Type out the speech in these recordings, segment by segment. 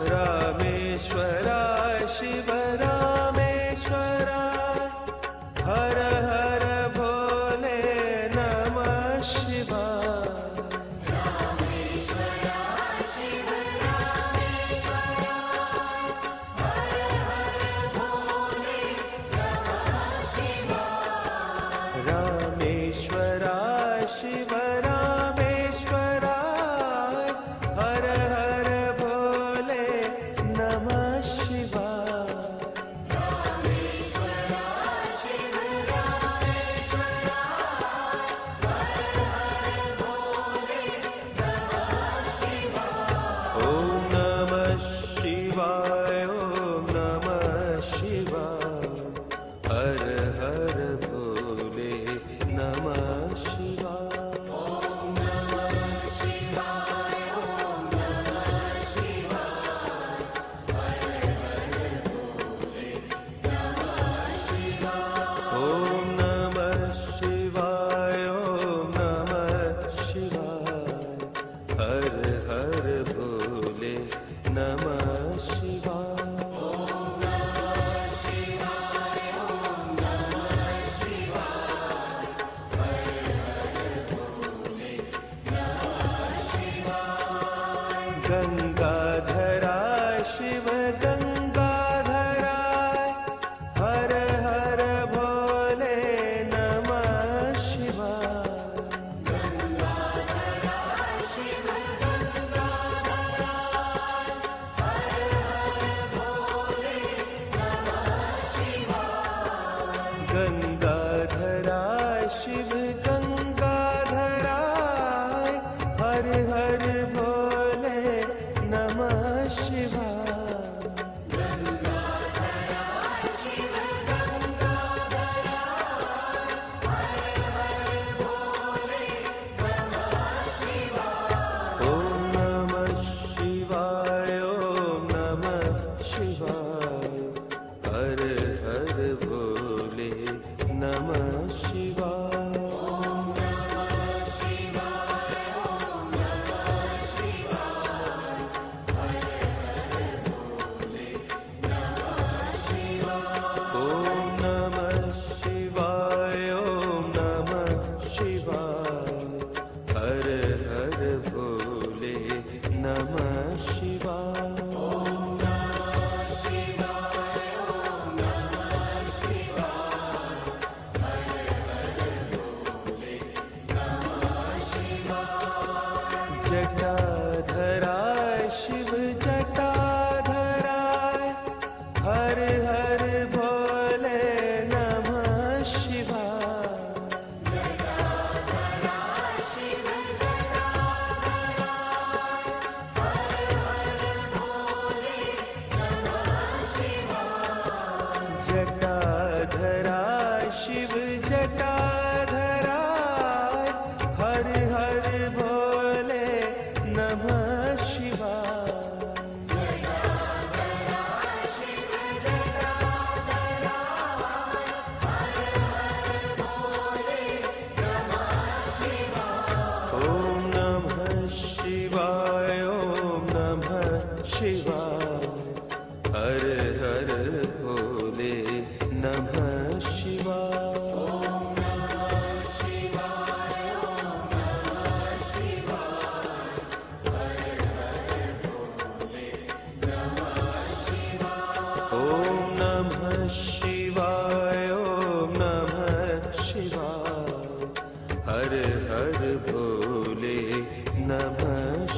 रामेश्वरा शिव रामेश्वरा हर हर भोले नमः शिवाय। रामेश्वरा शिव रामेश्वरा हर हर भोले नमः शिवाय। रामेश्वरा शिव रामेश्वरा हर हर भोले नमः शिवाय। रामेश्वरा शिव रामेश्वरा हर हर भोले नमः शिवाय। ओम नमः शिवाय ओम नमः शिवाय हर हर भोले नमः शिवाय। ओम नमः शिवाय ओम नमः शिवाय हर हर भोले नमः शिवाय। ओम नमः शिवाय ओम नमः शिवाय हर हर भोले नमः शिवाय। ओम नमः शिवाय ओम नमः शिवाय हर हर भोले नमः शिवाय। गंगाधरा शिव गंगाधरा हर हर भोले नमः शिवाय। गंगाधरा शिव गंगाधरा हर हर भोले नमः शिवाय। गंगाधरा शिव गंगाधरा हर हर भोले नमः शिवाय। गंगाधरा शिव गंगाधरा हर हर भोले नमः शिवाय। ओम नमः शिवाय ओम नमः शिवाय हर हर भोले नमः शिवाय। ओम नमः शिवाय ओम नमः शिवाय हर हर भोले नमः शिवाय। ओम नमः शिवाय ओम नमः शिवाय हर हर भोले नमः शिवाय। ओम नमः शिवाय ओम नमः शिवाय हर हर भोले नमः शिवाय। जटाधरा शिव जटाधरा हर हर भोले नमः शिवाय। जटाधरा शिव जटाधरा हर हर भोले नमः शिवाय। जटाधरा शिव जटाधरा हर हर भोले नमः शिवाय। जटाधरा शिव जटाधरा हर हर भोले नमः शिवाय। ओम नमः शिवाय ओम नमः शिवाय हर हर भोले नमः शिवाय। ओम नमः शिवाय ओम नमः शिवाय हर हर भोले नमः शिवाय। ओम नमः शिवाय ओम नमः शिवाय हर हर भोले नमः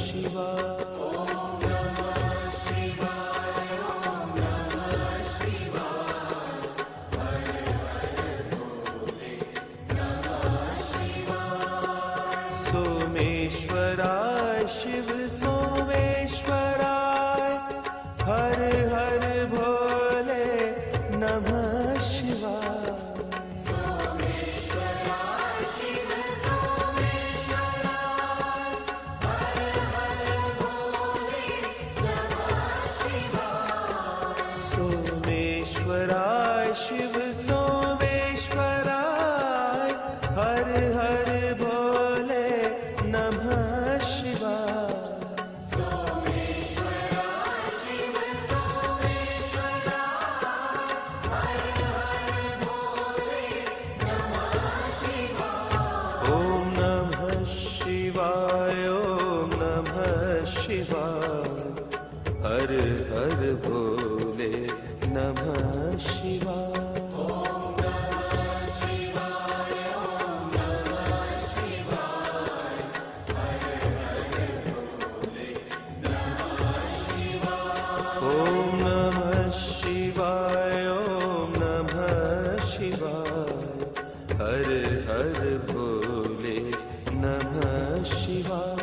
शिवाय। ओम नमः शिवाय ओम हर हर भोले नमः शिवाय। ओम नमः शिवाय ओम नमः शिवाय हर हर भोले नमः शिवाय।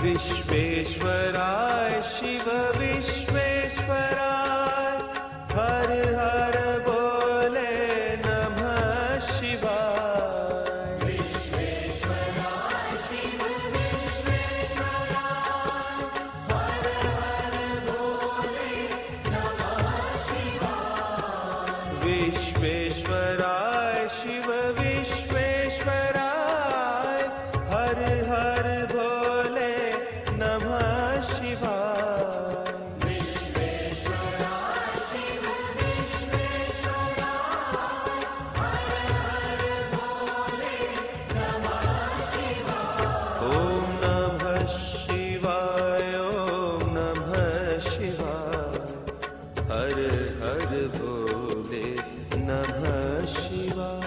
विश्वेश्वराय शिव विश्वेश्वराय हर हर भोले नमः शिवाय। विश्वेश्वराय शिव विश्वेश्वराय हर हर भोले नमः शिवाय। विश्वेश्वराय शिव विश्वेश्वराय हर हर भोले नमः शिवाय। विश्वेश्वराय शिव विश्वेश्वराय हर हर भोले नमः शिवाय। ओम नमः शिवाय ओम नमः शिवाय हर हर भोले नमः शिवाय।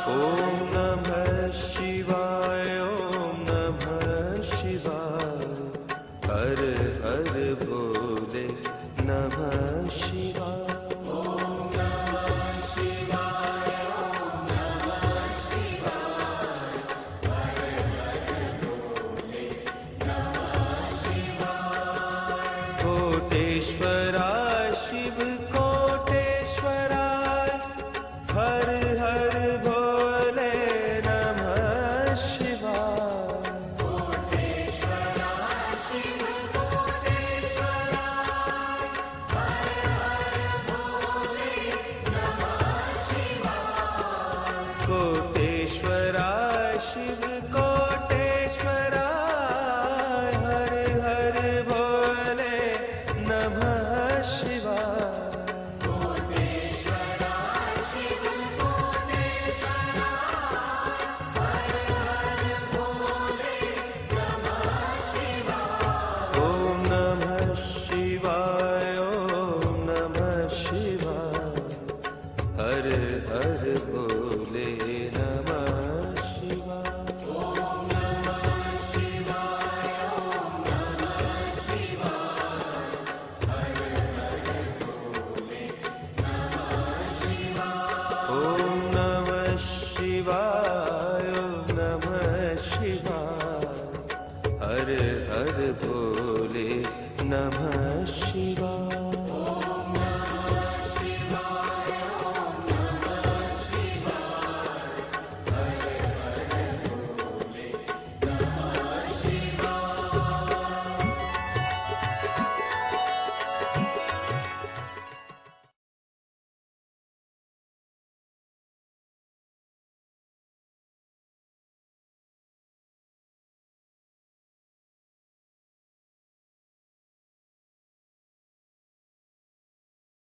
ओम नमः शिवाय ओम नमः शिवाय हर हर भोले नमः शिवाय। कोटेश्वराय शिव कोटेश्वराय हर हर भोले नमः शिवाय। कोटेश्वराय शिव कोटेश्वराय हर हर भोले नमः शिवाय। कोटेश्वराय शिव कोटेश्वराय हर हर भोले नमः शिवाय। कोटेश्वराय शिव कोटेश्वराय हर हर भोले नमः शिवाय। ओम नमः शिवाय ओम नमः शिवाय हर हर भोले नमः शिवाय। ओम नमः शिवाय ओम नमः शिवाय हर हर भोले नमः शिवाय। ओम नमः शिवाय ओम नमः शिवाय हर हर भोले नमः